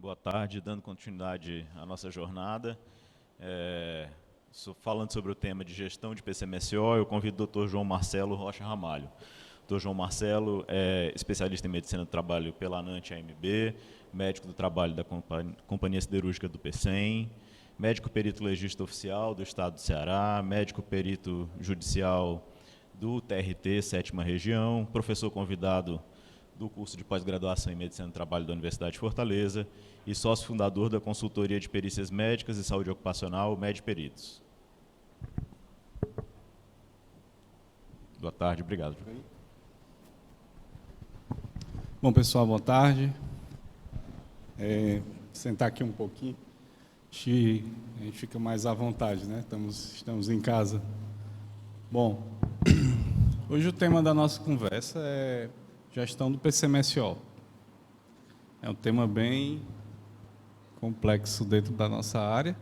Boa tarde, dando continuidade à nossa jornada. Falando sobre o tema de gestão de PCMSO, eu convido o Dr. João Marcelo Rocha Ramalho. O Dr. João Marcelo é especialista em medicina do trabalho pela ANANT AMB, médico do trabalho da Companhia Siderúrgica do PCEM, médico perito legista oficial do Estado do Ceará, médico perito judicial do TRT, 7ª Região, professor convidado do curso de pós-graduação em Medicina do Trabalho da Universidade de Fortaleza e sócio fundador da consultoria de perícias médicas e saúde ocupacional, Medperitos. Boa tarde, obrigado. Bom, pessoal, boa tarde. Sentar aqui um pouquinho, a gente fica mais à vontade, né? Estamos em casa. Bom, hoje o tema da nossa conversa é gestão do PCMSO. É um tema bem complexo dentro da nossa área,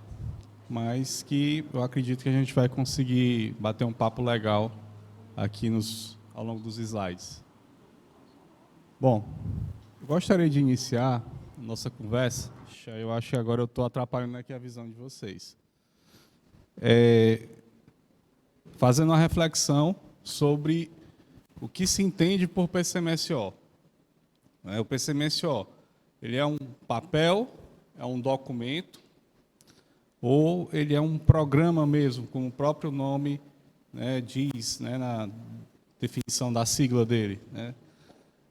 mas que eu acredito que a gente vai conseguir bater um papo legal aqui ao longo dos slides. Bom, eu gostaria de iniciar a nossa conversa. Eu acho que agora eu estou atrapalhando aqui a visão de vocês. Fazendo uma reflexão sobre o que se entende por PCMSO. O PCMSO, ele é um papel, é um documento, ou ele é um programa mesmo, como o próprio nome, né, diz, né, na definição da sigla dele, né?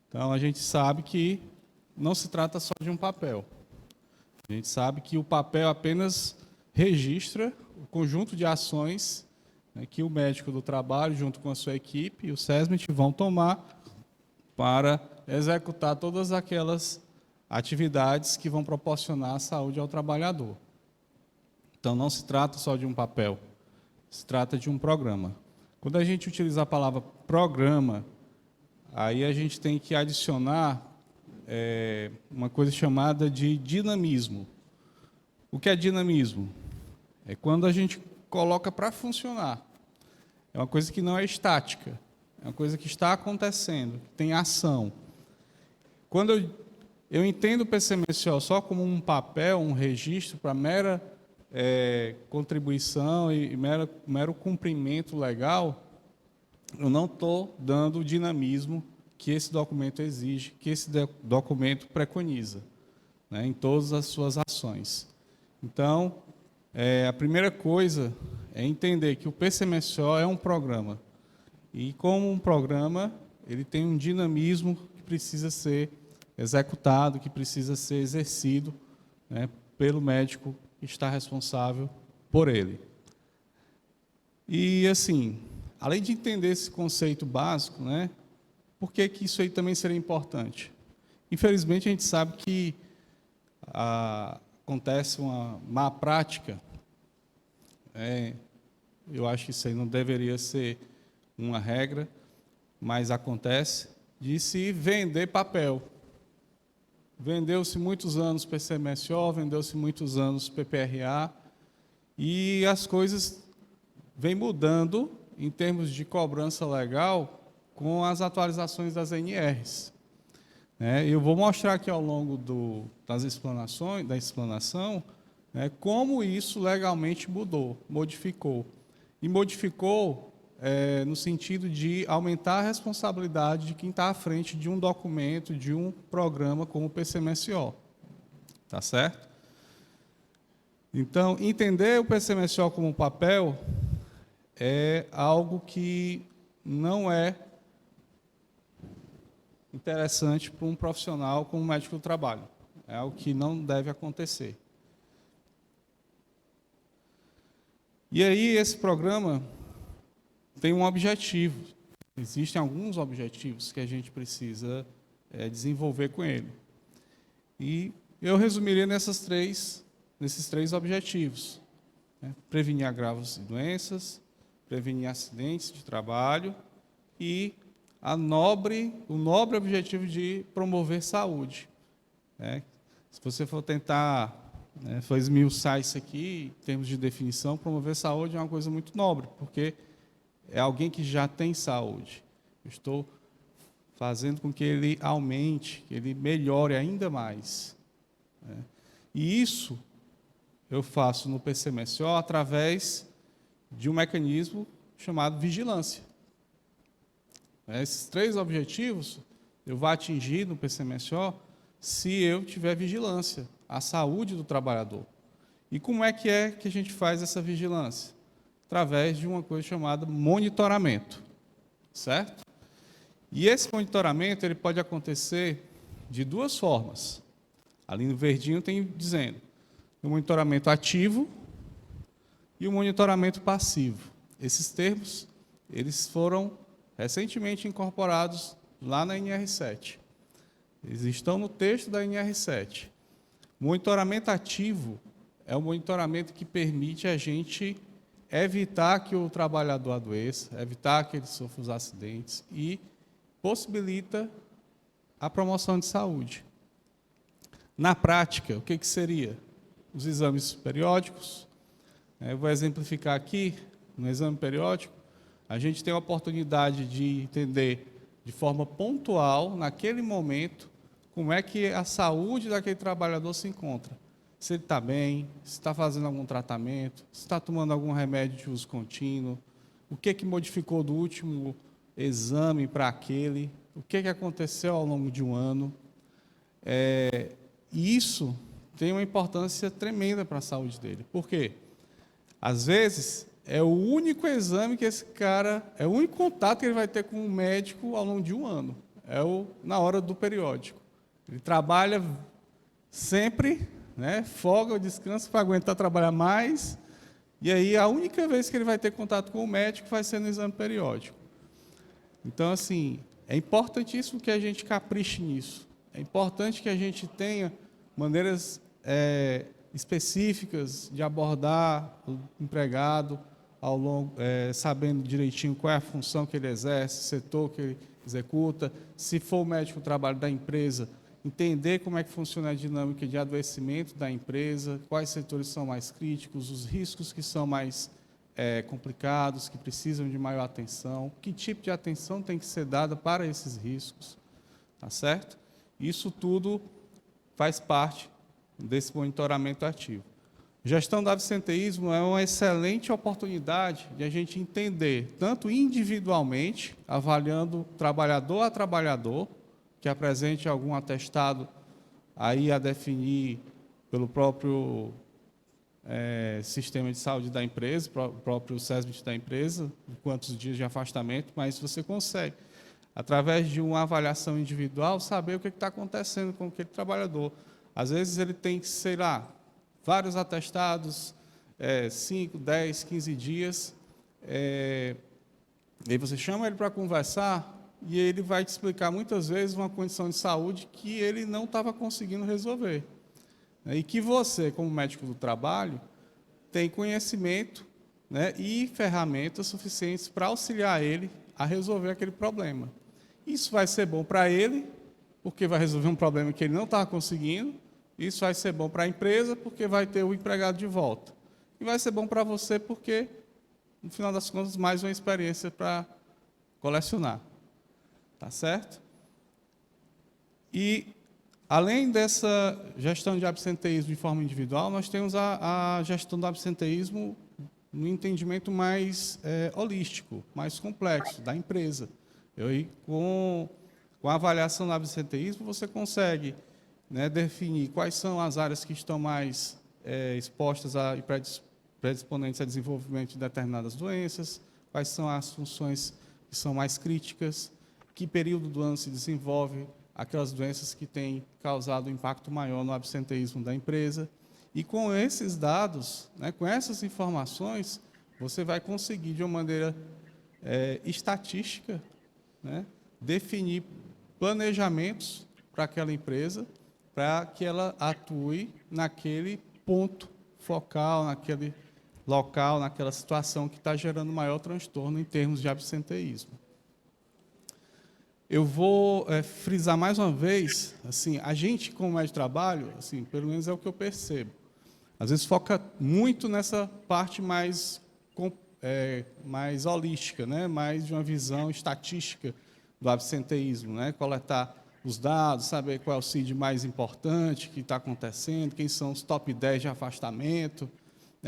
Então, a gente sabe que não se trata só de um papel. A gente sabe que o papel apenas registra o conjunto de ações, né, que o médico do trabalho, junto com a sua equipe, e o SESMIT vão tomar para executar todas aquelas atividades que vão proporcionar a saúde ao trabalhador. Então, não se trata só de um papel, se trata de um programa. Quando a gente utiliza a palavra programa, aí a gente tem que adicionar uma coisa chamada de dinamismo. O que é dinamismo? É quando a gente coloca para funcionar. É uma coisa que não é estática, é uma coisa que está acontecendo, que tem ação. Quando eu entendo o PCMSO só como um papel, um registro para mera contribuição e mero cumprimento legal, eu não estou dando o dinamismo que esse documento exige, que esse documento preconiza, né, em todas as suas ações. Então, a primeira coisa é entender que o PCMSO é um programa. E, como um programa, ele tem um dinamismo que precisa ser executado, que precisa ser exercido, né, pelo médico que está responsável por ele. E, assim, além de entender esse conceito básico, né, por que isso aí também seria importante? Infelizmente, a gente sabe que acontece uma má prática. Eu acho que isso aí não deveria ser uma regra, mas acontece, de se vender papel. Vendeu-se muitos anos PCMSO, vendeu-se muitos anos PPRA, e as coisas vêm mudando em termos de cobrança legal com as atualizações das NRs. Eu vou mostrar aqui ao longo da explanação, né, como isso legalmente modificou. E modificou no sentido de aumentar a responsabilidade de quem está à frente de um documento, de um programa como o PCMSO. Tá certo? Então, entender o PCMSO como um papel é algo que não é interessante para um profissional como médico do trabalho. É algo que não deve acontecer. E aí, esse programa tem um objetivo. Existem alguns objetivos que a gente precisa desenvolver com ele. E eu resumiria nesses três objetivos. Prevenir agravos e doenças, prevenir acidentes de trabalho e o nobre objetivo de promover saúde. Se você for tentar esmiuçar isso aqui, em termos de definição, promover saúde é uma coisa muito nobre, porque é alguém que já tem saúde. Eu estou fazendo com que ele aumente, que ele melhore ainda mais. E isso eu faço no PCMSO através de um mecanismo chamado vigilância. Esses 3 objetivos eu vou atingir no PCMSO se eu tiver vigilância, a saúde do trabalhador. E como é que a gente faz essa vigilância? Através de uma coisa chamada monitoramento, certo? E esse monitoramento ele pode acontecer de 2 formas. Ali no verdinho tem dizendo o monitoramento ativo e o monitoramento passivo. Esses termos eles foram recentemente incorporados lá na NR7. Eles estão no texto da NR7. O monitoramento ativo é o monitoramento que permite a gente evitar que o trabalhador adoeça, evitar que ele sofra os acidentes e possibilita a promoção de saúde. Na prática, o que seria? Os exames periódicos. Eu vou exemplificar aqui, no exame periódico, a gente tem a oportunidade de entender de forma pontual, naquele momento, como é que a saúde daquele trabalhador se encontra. Se ele está bem, se está fazendo algum tratamento, se está tomando algum remédio de uso contínuo, o que modificou do último exame para aquele, o que aconteceu ao longo de um ano. E isso tem uma importância tremenda para a saúde dele. Por quê? Às vezes, é o único exame que esse cara, é o único contato que ele vai ter com o médico ao longo de um ano. Na hora do periódico. Ele trabalha sempre, folga ou descansa para aguentar trabalhar mais, e aí a única vez que ele vai ter contato com o médico vai ser no exame periódico. Então, assim, é importantíssimo que a gente capriche nisso. É importante que a gente tenha maneiras específicas de abordar o empregado ao longo, sabendo direitinho qual é a função que ele exerce, o setor que ele executa, se for o médico do trabalho da empresa, entender como é que funciona a dinâmica de adoecimento da empresa, quais setores são mais críticos, os riscos que são mais complicados, que precisam de maior atenção, que tipo de atenção tem que ser dada para esses riscos, tá certo? Isso tudo faz parte desse monitoramento ativo. Gestão do absenteísmo é uma excelente oportunidade de a gente entender, tanto individualmente, avaliando trabalhador a trabalhador, que apresente algum atestado aí a definir pelo próprio sistema de saúde da empresa, o próprio SESBIT da empresa, quantos dias de afastamento, mas você consegue, através de uma avaliação individual, saber o que está acontecendo com aquele trabalhador. Às vezes ele tem, sei lá, vários atestados, 5, 10, 15 dias, e aí você chama ele para conversar e ele vai te explicar muitas vezes uma condição de saúde que ele não estava conseguindo resolver. E que você, como médico do trabalho, tem conhecimento e ferramentas suficientes para auxiliar ele a resolver aquele problema. Isso vai ser bom para ele, porque vai resolver um problema que ele não estava conseguindo. Isso vai ser bom para a empresa, porque vai ter o empregado de volta. E vai ser bom para você, porque, no final das contas, mais uma experiência para colecionar. Tá certo? E, além dessa gestão de absenteísmo de forma individual, nós temos a gestão do absenteísmo no entendimento mais holístico, mais complexo, da empresa. Com a avaliação do absenteísmo, você consegue definir quais são as áreas que estão mais expostas e predisponentes a desenvolvimento de determinadas doenças, quais são as funções que são mais críticas, que período do ano se desenvolve aquelas doenças que têm causado um impacto maior no absenteísmo da empresa. E com esses dados, com essas informações, você vai conseguir, de uma maneira estatística, definir planejamentos para aquela empresa, para que ela atue naquele ponto focal, naquele local, naquela situação que está gerando maior transtorno em termos de absenteísmo. Eu vou frisar mais uma vez, assim, a gente, como médico de trabalho, assim, pelo menos é o que eu percebo, às vezes foca muito nessa parte mais holística, mais de uma visão estatística do absenteísmo, coletar os dados, saber qual é o CID mais importante que está acontecendo, quem são os top 10 de afastamento.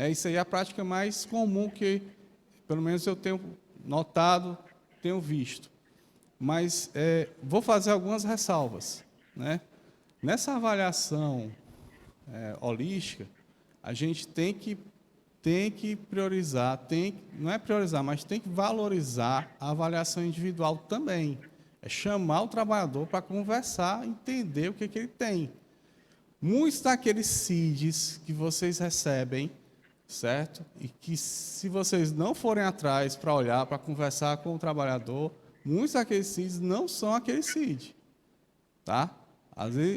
Isso aí é a prática mais comum que, pelo menos, eu tenho notado, tenho visto. Mas vou fazer algumas ressalvas, né? Nessa avaliação holística, a gente tem que priorizar, não é priorizar, mas tem que valorizar a avaliação individual também. É chamar o trabalhador para conversar, entender o que ele tem. Muitos daqueles CIDs que vocês recebem, certo? E que, se vocês não forem atrás para olhar, para conversar com o trabalhador, muitos daqueles CIDs não são aqueles CID. Tá?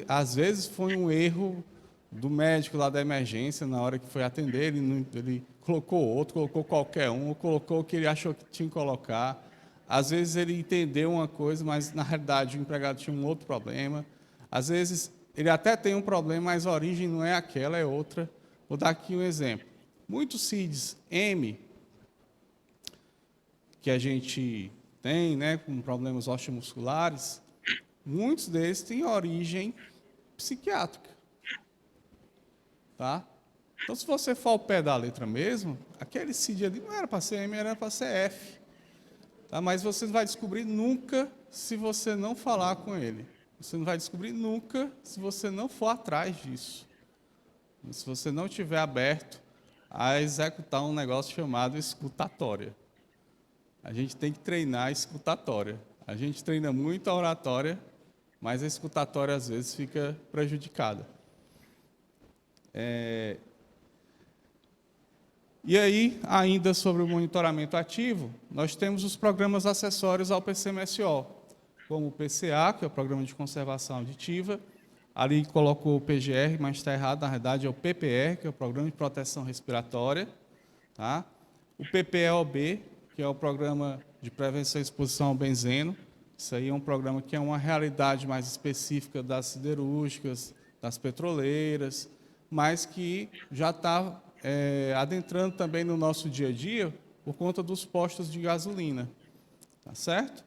Às vezes foi um erro do médico lá da emergência, na hora que foi atender, ele colocou outro, colocou qualquer um, ou colocou o que ele achou que tinha que colocar. Às vezes ele entendeu uma coisa, mas na realidade o empregado tinha um outro problema. Às vezes ele até tem um problema, mas a origem não é aquela, é outra. Vou dar aqui um exemplo. Muitos CIDs M, que a gente tem, né, com problemas osteomusculares, muitos deles têm origem psiquiátrica. Tá? Então, se você for ao pé da letra mesmo, aquele CID ali não era para ser M, era para ser F. Tá? Mas você não vai descobrir nunca se você não falar com ele. Você não vai descobrir nunca se você não for atrás disso. Se você não estiver aberto a executar um negócio chamado escutatória. A gente tem que treinar a escutatória. A gente treina muito a oratória, mas a escutatória, às vezes, fica prejudicada. E aí, ainda sobre o monitoramento ativo, nós temos os programas acessórios ao PCMSO, como o PCA, que é o Programa de Conservação Auditiva. Ali colocou o PGR, mas está errado, na verdade é o PPR, que é o Programa de Proteção Respiratória. Tá? O PPEOB, que é o Programa de Prevenção e Exposição ao Benzeno. Isso aí é um programa que é uma realidade mais específica das siderúrgicas, das petroleiras, mas que já está adentrando também no nosso dia a dia por conta dos postos de gasolina. Tá certo?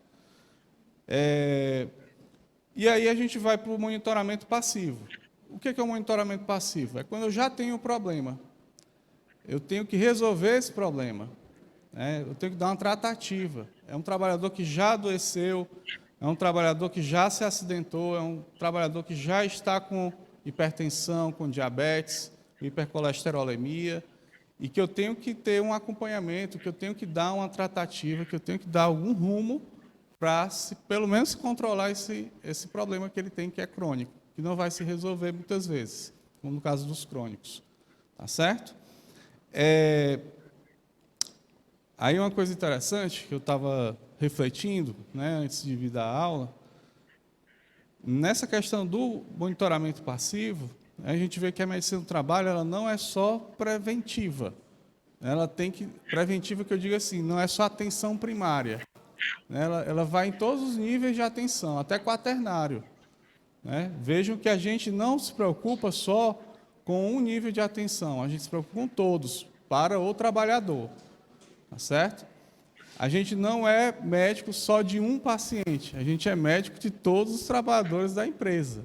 E aí a gente vai para o monitoramento passivo. O que é o monitoramento passivo? É quando eu já tenho um problema. Eu tenho que resolver esse problema. Eu tenho que dar uma tratativa. É um trabalhador que já adoeceu, é um trabalhador que já se acidentou, é um trabalhador que já está com hipertensão, com diabetes, hipercolesterolemia, e que eu tenho que ter um acompanhamento, que eu tenho que dar uma tratativa, que eu tenho que dar algum rumo para, pelo menos, controlar esse problema que ele tem, que é crônico, que não vai se resolver muitas vezes, como no caso dos crônicos. Tá certo? Aí uma coisa interessante, que eu estava refletindo, né, antes de vir dar aula, nessa questão do monitoramento passivo, a gente vê que a medicina do trabalho ela não é só preventiva. Ela tem que... Preventiva, que eu digo assim, não é só atenção primária. Ela vai em todos os níveis de atenção, até quaternário. Né? Vejam que a gente não se preocupa só com um nível de atenção, a gente se preocupa com todos, para o trabalhador. Tá certo? A gente não é médico só de um paciente, a gente é médico de todos os trabalhadores da empresa.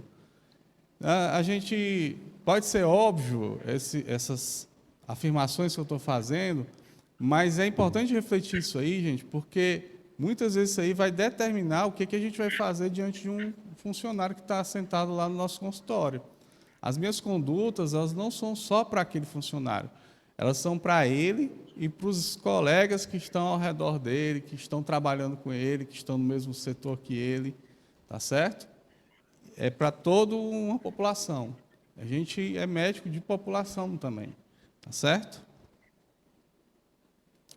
A gente pode ser óbvio essas afirmações que eu estou fazendo, mas é importante refletir isso aí, gente, porque muitas vezes isso aí vai determinar o que a gente vai fazer diante de um funcionário que está sentado lá no nosso consultório. As minhas condutas, elas não são só para aquele funcionário, elas são para ele e para os colegas que estão ao redor dele, que estão trabalhando com ele, que estão no mesmo setor que ele, tá certo? É para toda uma população. A gente é médico de população também, tá certo?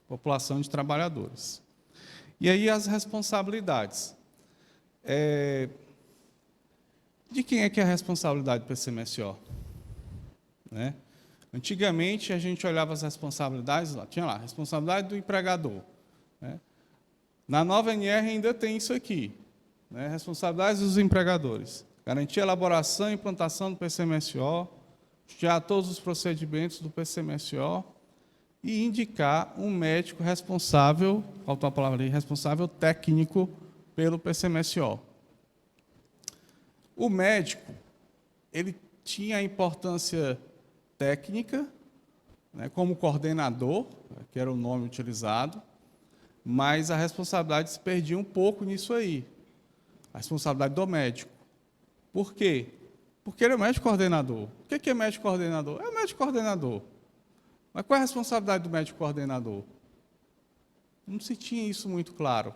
População de trabalhadores. E aí as responsabilidades. De quem é que é a responsabilidade do PCMSO? Né? Antigamente, a gente olhava as responsabilidades, tinha lá, responsabilidade do empregador. Né? Na nova NR ainda tem isso aqui, né? Responsabilidades dos empregadores. Garantir a elaboração e implantação do PCMSO, já todos os procedimentos do PCMSO e indicar um médico responsável, faltou a palavra ali, responsável técnico pelo PCMSO. O médico, ele tinha a importância técnica, né, como coordenador, que era o nome utilizado, mas a responsabilidade se perdia um pouco nisso aí, a responsabilidade do médico. Por quê? Porque ele é o médico coordenador. O que é médico coordenador? É o médico coordenador. Mas qual é a responsabilidade do médico coordenador? Não se tinha isso muito claro.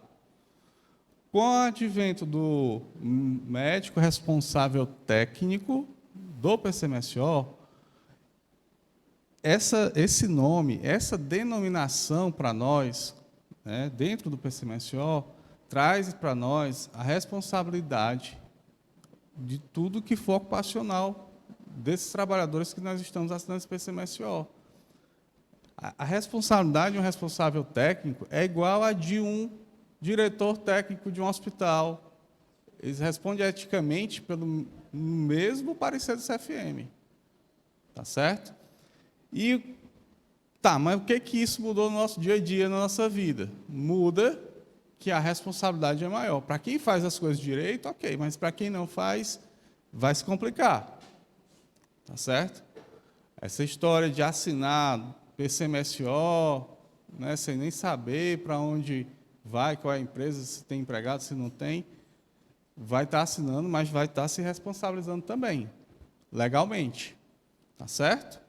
Com o advento do médico responsável técnico do PCMSO, esse nome, essa denominação para nós, né, dentro do PCMSO, traz para nós a responsabilidade de tudo que for ocupacional desses trabalhadores que nós estamos assinando esse PCMSO. A responsabilidade de um responsável técnico é igual a de um diretor técnico de um hospital. Eles respondem eticamente pelo mesmo parecer do CFM. Tá certo? E, mas o que isso mudou no nosso dia a dia, na nossa vida? Muda que a responsabilidade é maior. Para quem faz as coisas direito, ok, mas para quem não faz, vai se complicar. Tá certo? Essa história de assinar PCMSO, né, sem nem saber para onde vai, qual é a empresa, se tem empregado, se não tem, vai estar assinando, mas vai estar se responsabilizando também, legalmente. Tá certo?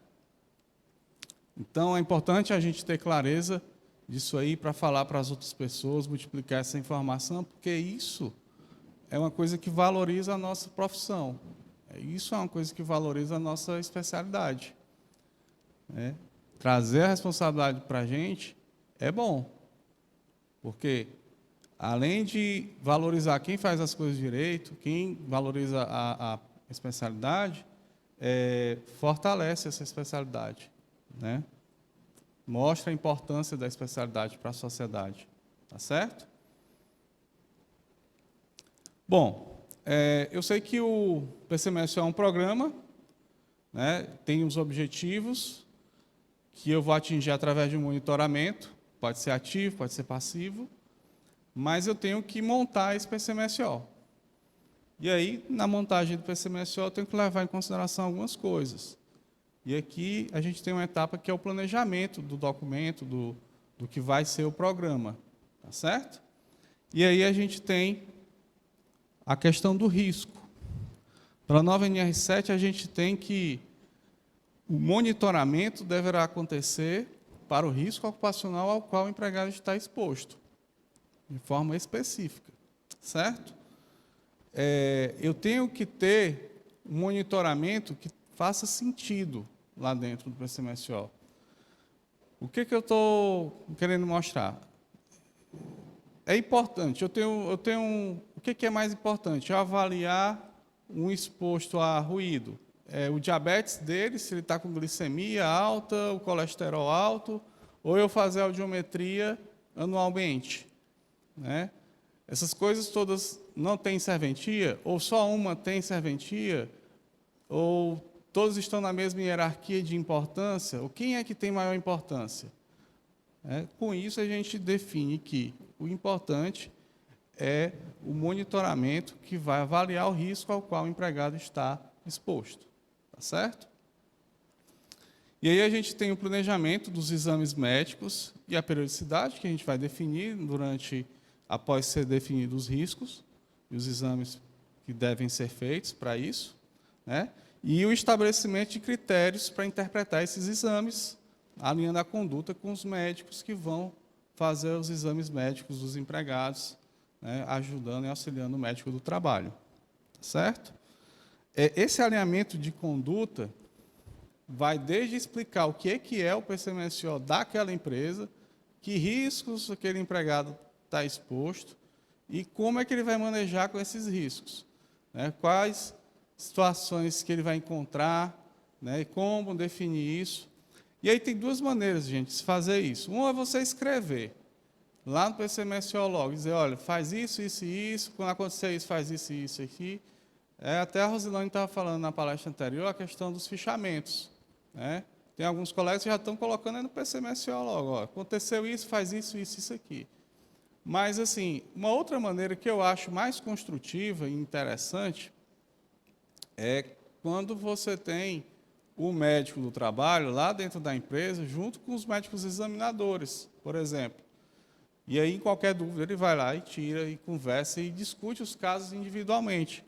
Então, é importante a gente ter clareza disso aí para falar para as outras pessoas, multiplicar essa informação, porque isso é uma coisa que valoriza a nossa profissão. Isso é uma coisa que valoriza a nossa especialidade. Né? Trazer a responsabilidade para a gente é bom, porque, além de valorizar quem faz as coisas direito, quem valoriza a especialidade, fortalece essa especialidade. Né? Mostra a importância da especialidade para a sociedade. Tá certo? Bom, eu sei que o PCMSO é um programa, né, tem os objetivos que eu vou atingir através de um monitoramento, pode ser ativo, pode ser passivo, mas eu tenho que montar esse PCMSO. E aí, na montagem do PCMSO, eu tenho que levar em consideração algumas coisas. E aqui a gente tem uma etapa que é o planejamento do documento, do que vai ser o programa. Tá certo? E aí a gente tem a questão do risco. Para a nova NR7, a gente tem que o monitoramento deverá acontecer para o risco ocupacional ao qual o empregado está exposto, de forma específica. Certo? Eu tenho que ter um monitoramento que faça sentido lá dentro do PCMSO. O que eu estou querendo mostrar? É importante, o que é mais importante? Eu avaliar um exposto a ruído. O diabetes dele, se ele está com glicemia alta, o colesterol alto, ou eu fazer a audiometria anualmente. Né? Essas coisas todas não têm serventia, ou só uma tem serventia, ou todos estão na mesma hierarquia de importância, ou quem é que tem maior importância? Com isso, a gente define que o importante é o monitoramento que vai avaliar o risco ao qual o empregado está exposto. Tá certo? E aí a gente tem o planejamento dos exames médicos e a periodicidade, que a gente vai definir após ser definidos os riscos e os exames que devem ser feitos para isso, né? E o estabelecimento de critérios para interpretar esses exames, alinhando a conduta com os médicos que vão fazer os exames médicos dos empregados, né, ajudando e auxiliando o médico do trabalho. Certo? Esse alinhamento de conduta vai desde explicar o que é o PCMSO daquela empresa, que riscos aquele empregado está exposto e como é que ele vai manejar com esses riscos. Né? Quais situações que ele vai encontrar, né, e como definir isso. E aí tem duas maneiras, gente, de se fazer isso. Uma é você escrever lá no PCMSO Log, dizer, olha, faz isso, isso e isso, quando acontecer isso, faz isso e isso aqui. Até a Rosilane estava falando na palestra anterior a questão dos fichamentos. Né? Tem alguns colegas que já estão colocando aí no PCMSO Log, ó, aconteceu isso, faz isso, isso, isso aqui. Mas, assim, uma outra maneira que eu acho mais construtiva e interessante é quando você tem o médico do trabalho lá dentro da empresa, junto com os médicos examinadores, por exemplo. E aí, em qualquer dúvida, ele vai lá e tira, e conversa, e discute os casos individualmente.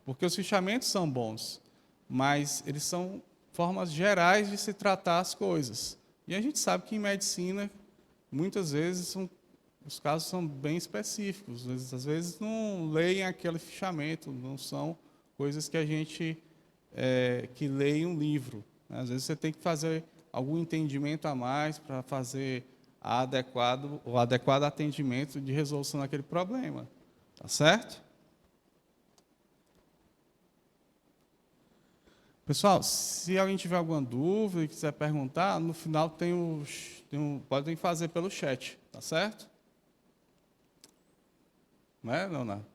Porque os fichamentos são bons, mas eles são formas gerais de se tratar as coisas. E a gente sabe que em medicina, muitas vezes, os casos são bem específicos. Às vezes não leem aquele fichamento, não são coisas que a gente que lê em um livro. Às vezes você tem que fazer algum entendimento a mais para fazer o adequado atendimento de resolução daquele problema. Tá certo? Pessoal, se alguém tiver alguma dúvida e quiser perguntar, no final podem fazer pelo chat, tá certo? Não é, Leonardo?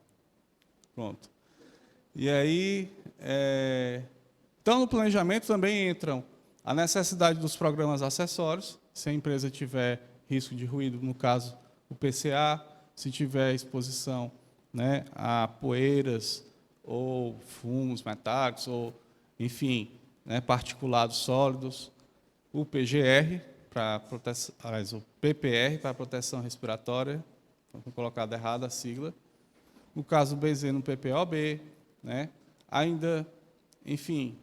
Pronto. E aí, então no planejamento também entram a necessidade dos programas acessórios, se a empresa tiver risco de ruído, no caso o PCA, se tiver exposição, né, a poeiras ou fumos metálicos, ou enfim, né, particulados sólidos, o PGR, o PPR, para proteção respiratória, foi colocado errado a sigla, no caso BZ no PPOB, né, ainda, enfim,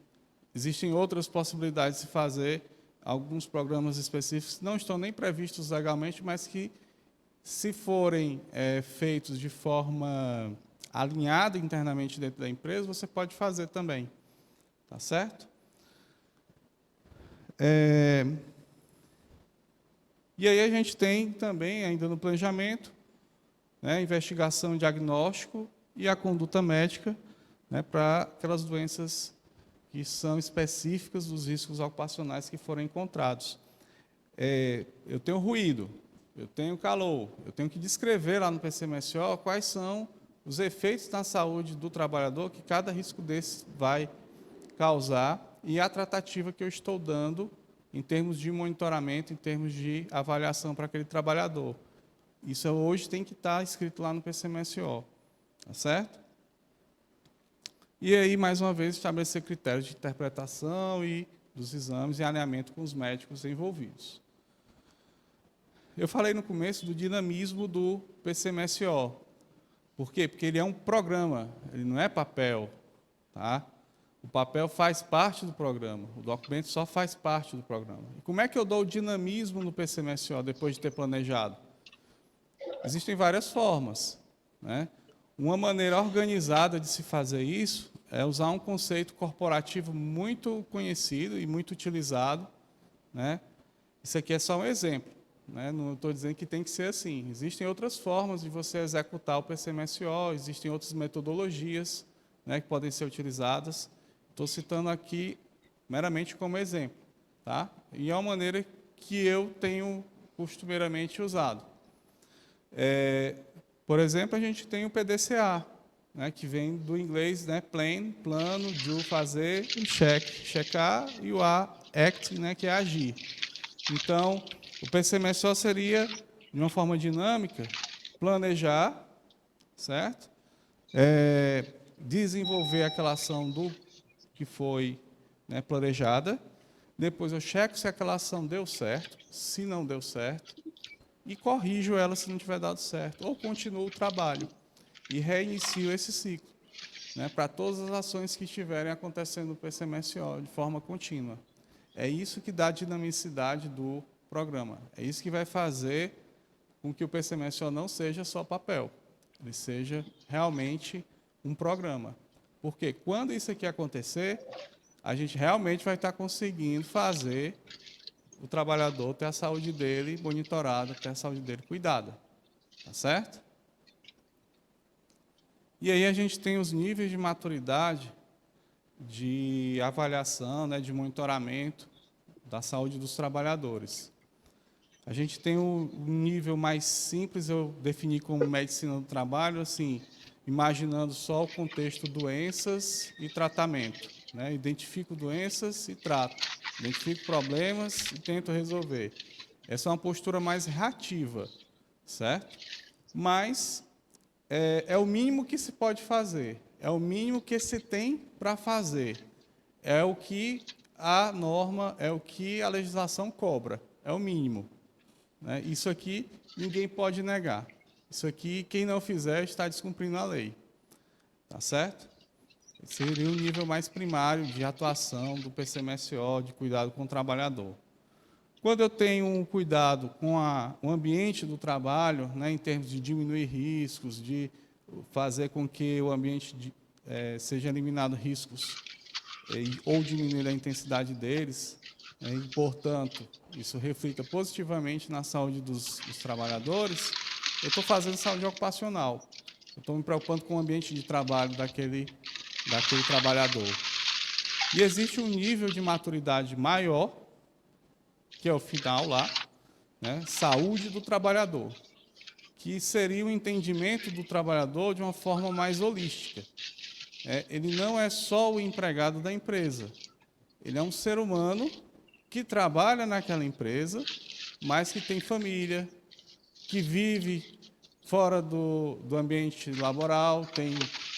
existem outras possibilidades de fazer alguns programas específicos que não estão nem previstos legalmente, mas que, se forem feitos de forma alinhada internamente dentro da empresa, você pode fazer também. Tá certo? E aí a gente tem também, ainda no planejamento, né, investigação, diagnóstico e a conduta médica, né, para aquelas doenças que são específicas dos riscos ocupacionais que foram encontrados. Eu tenho ruído, eu tenho calor, eu tenho que descrever lá no PCMSO quais são os efeitos na saúde do trabalhador que cada risco desse vai causar e a tratativa que eu estou dando em termos de monitoramento, em termos de avaliação para aquele trabalhador. Isso hoje tem que estar escrito lá no PCMSO, tá certo? E aí, mais uma vez, estabelecer critérios de interpretação e dos exames em alinhamento com os médicos envolvidos. Eu falei no começo do dinamismo do PCMSO. Por quê? Porque ele é um programa, ele não é papel, tá? O papel faz parte do programa, o documento só faz parte do programa. E como é que eu dou o dinamismo no PCMSO depois de ter planejado? Existem várias formas, né? Uma maneira organizada de se fazer isso é usar um conceito corporativo muito conhecido e muito utilizado, né? Isso aqui é só um exemplo, né? Não estou dizendo que tem que ser assim. Existem outras formas de você executar o PCMSO, existem outras metodologias, né, que podem ser utilizadas. Estou citando aqui meramente como exemplo, tá? E é uma maneira que eu tenho costumeiramente usado. Por exemplo, a gente tem o PDCA, né, que vem do inglês, né, plan, plano, do, fazer, e check, checar, e o act, né, que é agir. Então, o PCMSO seria, de uma forma dinâmica, planejar, certo? Desenvolver aquela ação que foi, né, planejada. Depois eu checo se aquela ação deu certo, se não deu certo, e corrijo ela se não tiver dado certo, ou continuo o trabalho e reinicio esse ciclo, né, para todas as ações que estiverem acontecendo no PCMSO de forma contínua. É isso que dá a dinamicidade do programa. É isso que vai fazer com que o PCMSO não seja só papel, ele seja realmente um programa. Porque quando isso aqui acontecer, a gente realmente vai estar conseguindo fazer o trabalhador ter a saúde dele monitorada, ter a saúde dele cuidada. Tá certo? E aí a gente tem os níveis de maturidade de avaliação, né, de monitoramento da saúde dos trabalhadores. A gente tem um nível mais simples, eu defini como medicina do trabalho, assim, imaginando só o contexto doenças e tratamento, né? Identifico doenças e trato, identifico problemas e tento resolver. Essa é uma postura mais reativa, certo? Mas é o mínimo que se pode fazer, é o mínimo que se tem para fazer. É o que a norma, é o que a legislação cobra. É o mínimo. Né? Isso aqui ninguém pode negar. Isso aqui, quem não fizer, está descumprindo a lei. Tá certo? Esse seria o nível mais primário de atuação do PCMSO, de cuidado com o trabalhador. Quando eu tenho um cuidado com o ambiente do trabalho, né, em termos de diminuir riscos, de fazer com que o ambiente seja eliminado riscos ou diminuir a intensidade deles, né, e, portanto, isso reflita positivamente na saúde dos trabalhadores, eu estou fazendo saúde ocupacional. Eu estou me preocupando com o ambiente de trabalho daquele trabalhador. E existe um nível de maturidade maior, que é o final lá, né, saúde do trabalhador, que seria o entendimento do trabalhador de uma forma mais holística. Ele não é só o empregado da empresa, ele é um ser humano que trabalha naquela empresa, mas que tem família, que vive fora do ambiente laboral, tem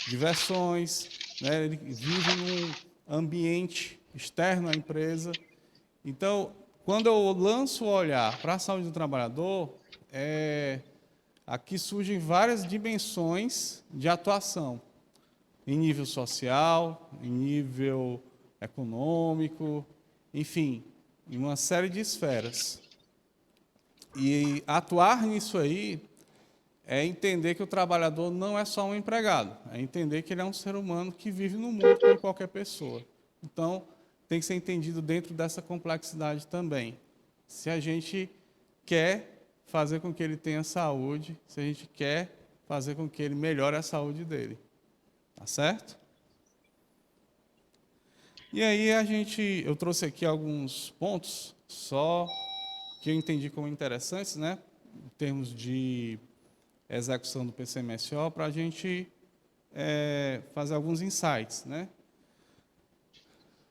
diversões, né, ele vive num ambiente externo à empresa. Então, quando eu lanço o olhar para a saúde do trabalhador, aqui surgem várias dimensões de atuação, em nível social, em nível econômico, enfim, em uma série de esferas. E atuar nisso aí é entender que o trabalhador não é só um empregado, é entender que ele é um ser humano que vive no mundo como qualquer pessoa. Então, tem que ser entendido dentro dessa complexidade também. Se a gente quer fazer com que ele tenha saúde, se a gente quer fazer com que ele melhore a saúde dele. Tá certo? E aí eu trouxe aqui alguns pontos, só que eu entendi como interessantes, né, em termos de execução do PCMSO, para a gente fazer alguns insights, né?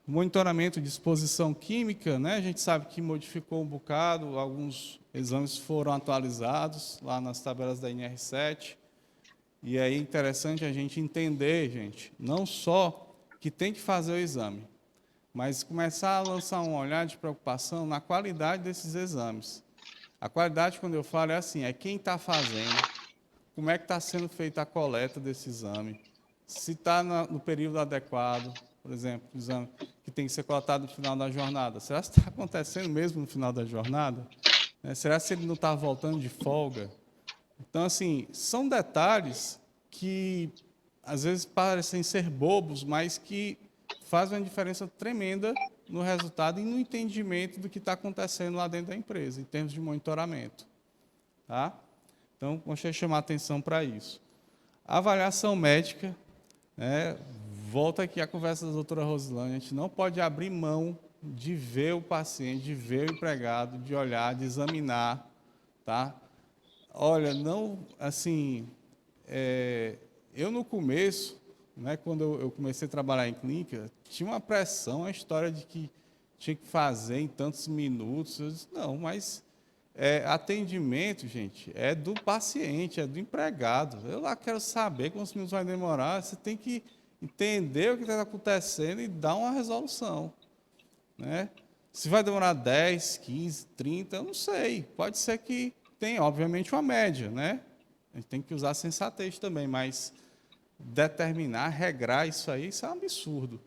Monitoramento de exposição química, né? A gente sabe que modificou um bocado, alguns exames foram atualizados lá nas tabelas da NR7, e aí é interessante a gente entender, gente, não só que tem que fazer o exame, mas começar a lançar um olhar de preocupação na qualidade desses exames. A qualidade, quando eu falo, é assim, é quem está fazendo, como é que está sendo feita a coleta desse exame, se está no período adequado, por exemplo, o exame que tem que ser coletado no final da jornada. Será que está acontecendo mesmo no final da jornada? Será que ele não está voltando de folga? Então, assim, são detalhes que, às vezes, parecem ser bobos, mas que fazem uma diferença tremenda no resultado e no entendimento do que está acontecendo lá dentro da empresa, em termos de monitoramento. Tá? Então, gostaria de chamar a atenção para isso. A avaliação médica, né, volta aqui a conversa da doutora Rosilane, a gente não pode abrir mão de ver o paciente, de ver o empregado, de olhar, de examinar. Tá? Olha, não, assim, eu no começo, né, quando eu comecei a trabalhar em clínica, tinha uma pressão, a história de que tinha que fazer em tantos minutos. Eu disse, não, mas atendimento, gente, é do paciente, é do empregado. Eu lá quero saber quantos minutos vai demorar, você tem que entender o que está acontecendo e dar uma resolução. Né? Se vai demorar 10, 15, 30, eu não sei. Pode ser que tenha, obviamente, uma média, né? A gente tem que usar a sensatez também, mas determinar, regrar isso aí, isso é um absurdo.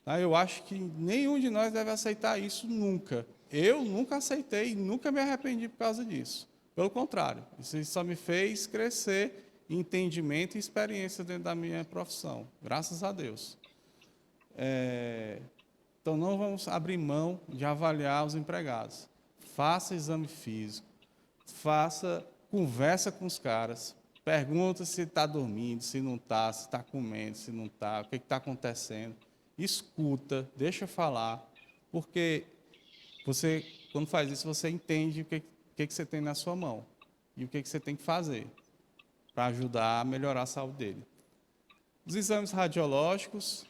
Tá? Eu acho que nenhum de nós deve aceitar isso nunca. Eu nunca aceitei e nunca me arrependi por causa disso. Pelo contrário, isso só me fez crescer em entendimento e experiência dentro da minha profissão. Graças a Deus. Então, não vamos abrir mão de avaliar os empregados. Faça exame físico, conversa com os caras, pergunta se está dormindo, se não está, se está comendo, se não está, o que está acontecendo. Escuta, deixa falar, porque você, quando faz isso, você entende o que você tem na sua mão e o que você tem que fazer para ajudar a melhorar a saúde dele. Os exames radiológicos,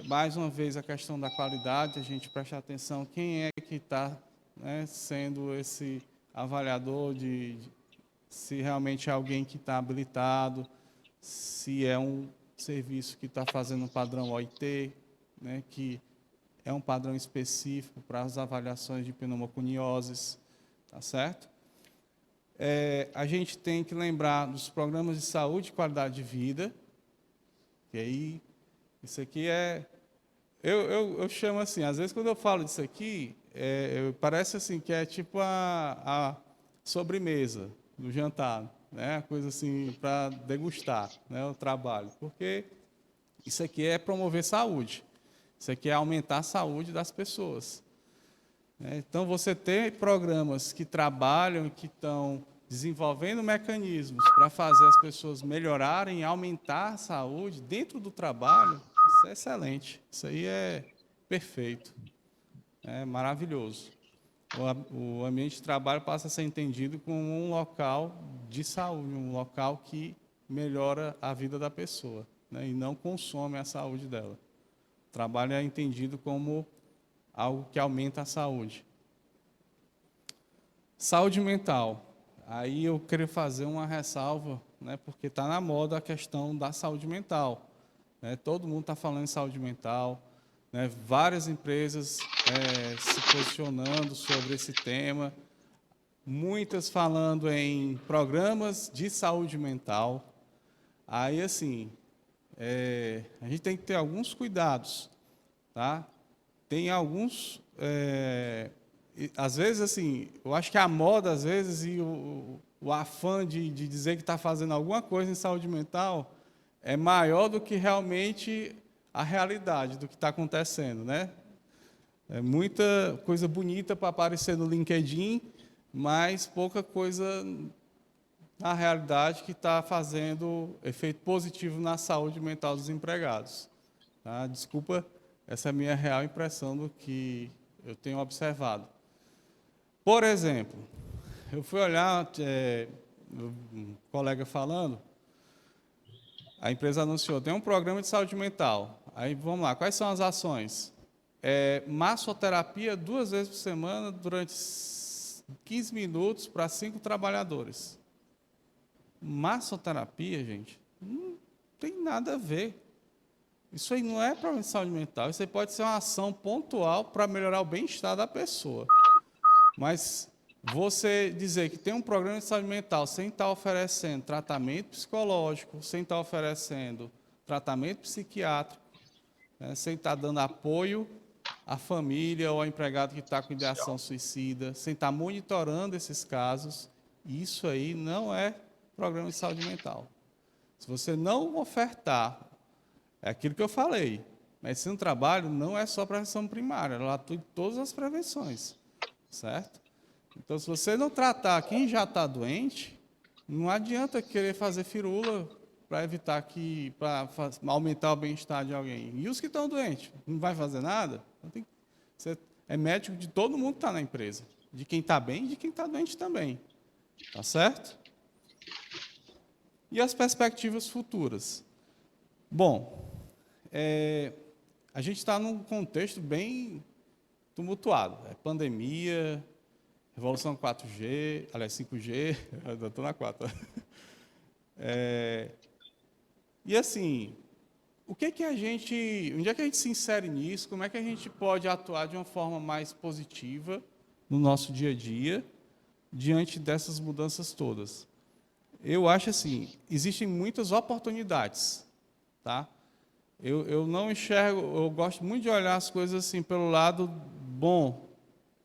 mais uma vez a questão da qualidade, a gente prestar atenção quem é que está, né, sendo esse avaliador, se realmente é alguém que está habilitado, se serviço que está fazendo um padrão OIT, né, que é um padrão específico para as avaliações de pneumoconioses, tá certo? A gente tem que lembrar dos programas de saúde e qualidade de vida, e aí, isso aqui eu chamo assim, às vezes quando eu falo disso aqui, parece assim que é tipo a sobremesa do jantar, né? Coisa assim para degustar, né? O trabalho, porque isso aqui é promover saúde, isso aqui é aumentar a saúde das pessoas. Então, você tem programas que trabalham, que estão desenvolvendo mecanismos para fazer as pessoas melhorarem, aumentar a saúde dentro do trabalho, isso é excelente, isso aí é perfeito, é maravilhoso. O ambiente de trabalho passa a ser entendido como um local de saúde, um local que melhora a vida da pessoa, né, e não consome a saúde dela. O trabalho é entendido como algo que aumenta a saúde. Saúde mental. Aí eu queria fazer uma ressalva, né, porque está na moda a questão da saúde mental. Né, todo mundo está falando em saúde mental, né, várias empresas se posicionando sobre esse tema, muitas falando em programas de saúde mental. Aí, assim, a gente tem que ter alguns cuidados, tá? Tem alguns, às vezes, assim, eu acho que a moda, às vezes, e o afã de dizer que está fazendo alguma coisa em saúde mental é maior do que realmente a realidade do que está acontecendo, né? É muita coisa bonita para aparecer no LinkedIn, mas pouca coisa na realidade que está fazendo efeito positivo na saúde mental dos empregados. Tá? Desculpa, essa é a minha real impressão do que eu tenho observado. Por exemplo, eu fui olhar, um colega falando, a empresa anunciou, tem um programa de saúde mental. Aí, vamos lá, quais são as ações? Massoterapia 2 vezes por semana, durante 15 minutos, para 5 trabalhadores. Massoterapia, gente, não tem nada a ver. Isso aí não é problema de saúde mental, isso aí pode ser uma ação pontual para melhorar o bem-estar da pessoa. Mas você dizer que tem um programa de saúde mental sem estar oferecendo tratamento psicológico, sem estar oferecendo tratamento psiquiátrico, né, sem estar dando apoio à família ou ao empregado que está com ideação suicida, sem estar monitorando esses casos, isso aí não é programa de saúde mental. Se você não ofertar, é aquilo que eu falei, medicina do trabalho não é só prevenção primária, ela atua em todas as prevenções, certo? Então, se você não tratar quem já está doente, não adianta querer fazer firula para evitar para aumentar o bem-estar de alguém. E os que estão doentes, não vai fazer nada? Você é médico de todo mundo que está na empresa, de quem está bem e de quem está doente também, tá certo? E as perspectivas futuras? Bom, a gente está num contexto bem tumultuado. É pandemia, revolução 4G, aliás, 5G, eu estou na 4. E assim, onde é que a gente se insere nisso? Como é que a gente pode atuar de uma forma mais positiva no nosso dia a dia, diante dessas mudanças todas? Eu acho assim, existem muitas oportunidades, tá? Eu não enxergo, eu gosto muito de olhar as coisas assim pelo lado bom,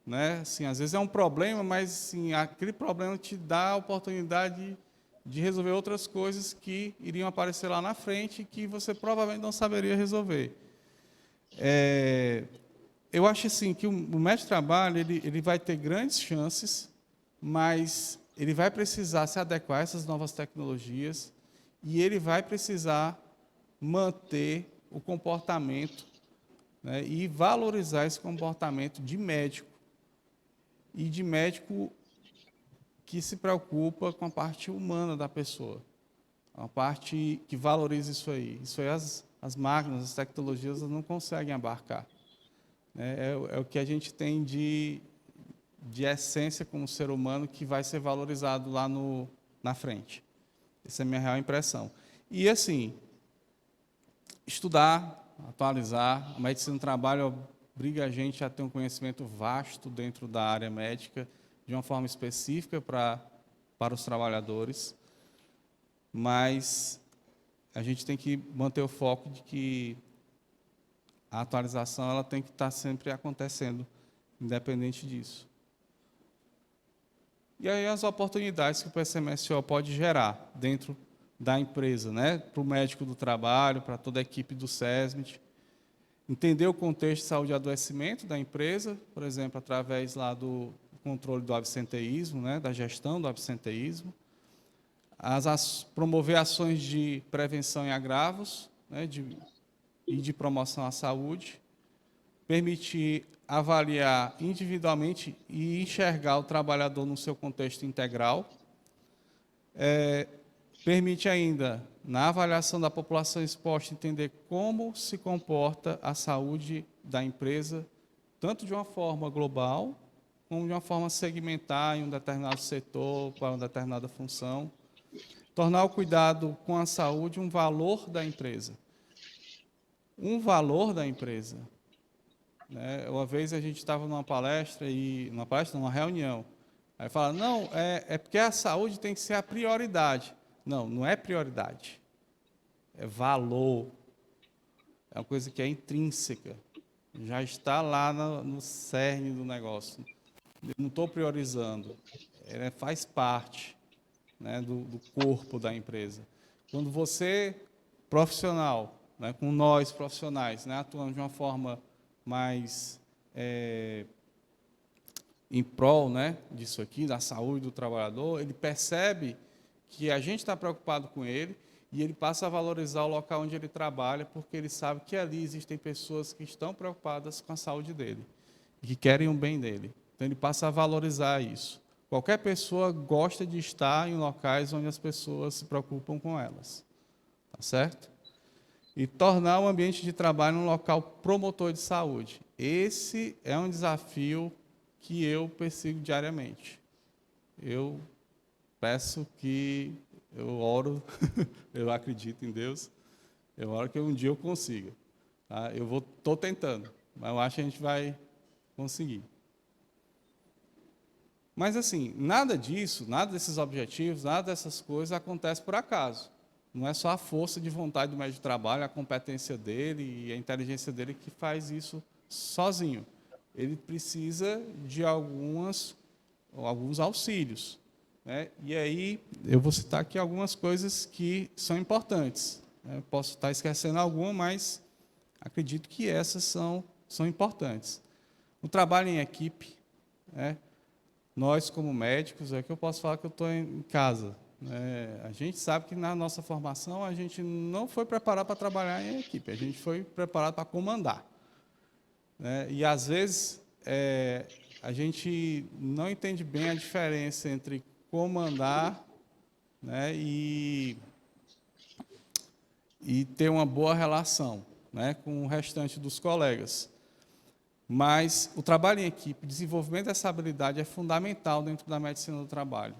né? Assim, às vezes é um problema, mas assim, aquele problema te dá a oportunidade de resolver outras coisas que iriam aparecer lá na frente e que você provavelmente não saberia resolver. Eu acho assim que o médico de trabalho ele vai ter grandes chances, mas ele vai precisar se adequar a essas novas tecnologias e ele vai precisar manter o comportamento, né, e valorizar esse comportamento de médico e de médico que se preocupa com a parte humana da pessoa, uma parte que valoriza isso aí. Isso aí as máquinas, as tecnologias não conseguem abarcar. É o que a gente tem de essência como ser humano que vai ser valorizado lá na frente. Essa é a minha real impressão. E, assim, estudar, atualizar. A medicina do trabalho obriga a gente a ter um conhecimento vasto dentro da área médica, de uma forma específica para os trabalhadores, mas a gente tem que manter o foco de que a atualização ela tem que estar sempre acontecendo, independente disso. E aí as oportunidades que o PCMSO pode gerar dentro da empresa, né? Para o médico do trabalho, para toda a equipe do SESMIT, entender o contexto de saúde e adoecimento da empresa, por exemplo, através lá do controle do absenteísmo, né? Da gestão do absenteísmo, promover ações de prevenção em agravos, né? E de promoção à saúde, permitir avaliar individualmente e enxergar o trabalhador no seu contexto integral, permite ainda, na avaliação da população exposta, entender como se comporta a saúde da empresa, tanto de uma forma global, como de uma forma segmentar em um determinado setor, para uma determinada função. Tornar o cuidado com a saúde um valor da empresa. Um valor da empresa. Né? Uma vez a gente estava numa reunião, aí fala, não, é porque a saúde tem que ser a prioridade. Não, não é prioridade, é valor, é uma coisa que é intrínseca, já está lá no cerne do negócio. Eu não estou priorizando, ela faz parte, né, do corpo da empresa. Quando você, profissional, né, com nós profissionais, né, atuando de uma forma mais em prol, né, disso aqui, da saúde do trabalhador, ele percebe que a gente está preocupado com ele e ele passa a valorizar o local onde ele trabalha, porque ele sabe que ali existem pessoas que estão preocupadas com a saúde dele, que querem o bem dele. Então, ele passa a valorizar isso. Qualquer pessoa gosta de estar em locais onde as pessoas se preocupam com elas. Tá certo? E tornar o ambiente de trabalho um local promotor de saúde. Esse é um desafio que eu persigo diariamente. Eu peço que eu oro, eu acredito em Deus, eu oro que um dia eu consiga. Tá? Estou tentando, mas eu acho que a gente vai conseguir. Mas, assim, nada disso, nada desses objetivos, nada dessas coisas acontece por acaso. Não é só a força de vontade do médico de trabalho, a competência dele e a inteligência dele que faz isso sozinho. Ele precisa de alguns auxílios. Né? E aí, eu vou citar aqui algumas coisas que são importantes. Eu posso estar esquecendo alguma, mas acredito que essas são importantes. O trabalho em equipe, né? Nós, como médicos, é que eu posso falar que eu estou em casa. Né? A gente sabe que na nossa formação a gente não foi preparado para trabalhar em equipe, a gente foi preparado para comandar. Né? E, às vezes, a gente não entende bem a diferença entre comandar, né, e ter uma boa relação, né, com o restante dos colegas. Mas o trabalho em equipe, o desenvolvimento dessa habilidade é fundamental dentro da medicina do trabalho.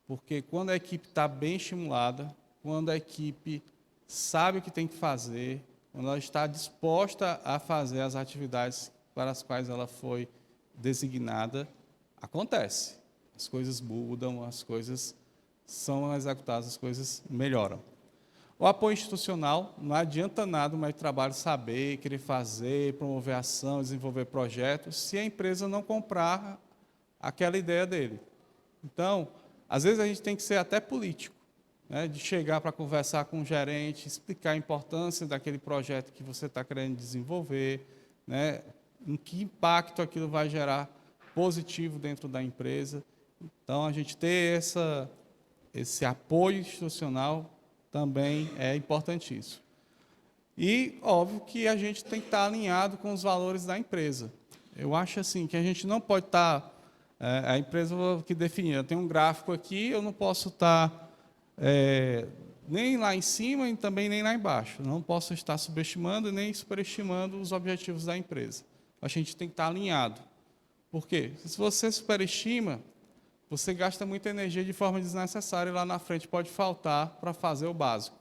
Porque quando a equipe está bem estimulada, quando a equipe sabe o que tem que fazer, quando ela está disposta a fazer as atividades para as quais ela foi designada, acontece. As coisas mudam, as coisas são executadas, as coisas melhoram. O apoio institucional, não adianta nada o médico de trabalho saber, querer fazer, promover ação, desenvolver projetos, se a empresa não comprar aquela ideia dele. Então, às vezes a gente tem que ser até político, né, de chegar para conversar com o gerente, explicar a importância daquele projeto que você está querendo desenvolver, né, em que impacto aquilo vai gerar positivo dentro da empresa. Então, a gente ter esse apoio institucional também é importantíssimo. E, óbvio, que a gente tem que estar alinhado com os valores da empresa. Eu acho assim, que a gente não pode estar... a empresa que definir, eu tenho um gráfico aqui, eu não posso estar nem lá em cima e também nem lá embaixo. Não posso estar subestimando nem superestimando os objetivos da empresa. A gente tem que estar alinhado. Por quê? Se você superestima, você gasta muita energia de forma desnecessária e lá na frente pode faltar para fazer o básico.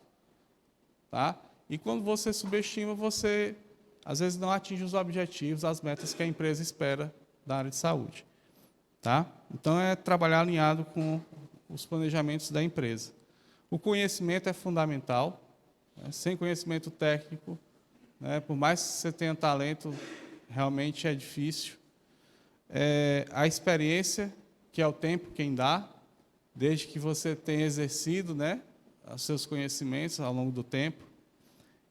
Tá? E quando você subestima, você, às vezes, não atinge os objetivos, as metas que a empresa espera da área de saúde. Tá? Então, é trabalhar alinhado com os planejamentos da empresa. O conhecimento é fundamental. Né? Sem conhecimento técnico, né, por mais que você tenha talento, realmente é difícil. A experiência, que é o tempo quem dá, desde que você tenha exercido, né, os seus conhecimentos ao longo do tempo.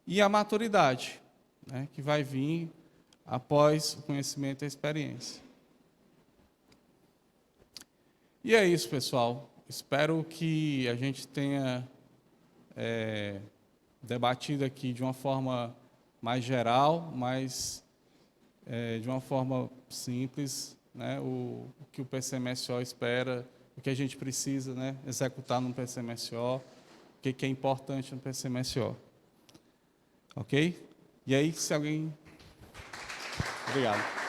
E a maturidade, né, que vai vir após o conhecimento e a experiência. E é isso, pessoal. Espero que a gente tenha debatido aqui de uma forma mais geral, mas de uma forma simples, né, o que o PCMSO espera, o que a gente precisa, né, executar no PCMSO, o que é importante no PCMSO. Ok? E aí, se alguém... Obrigado.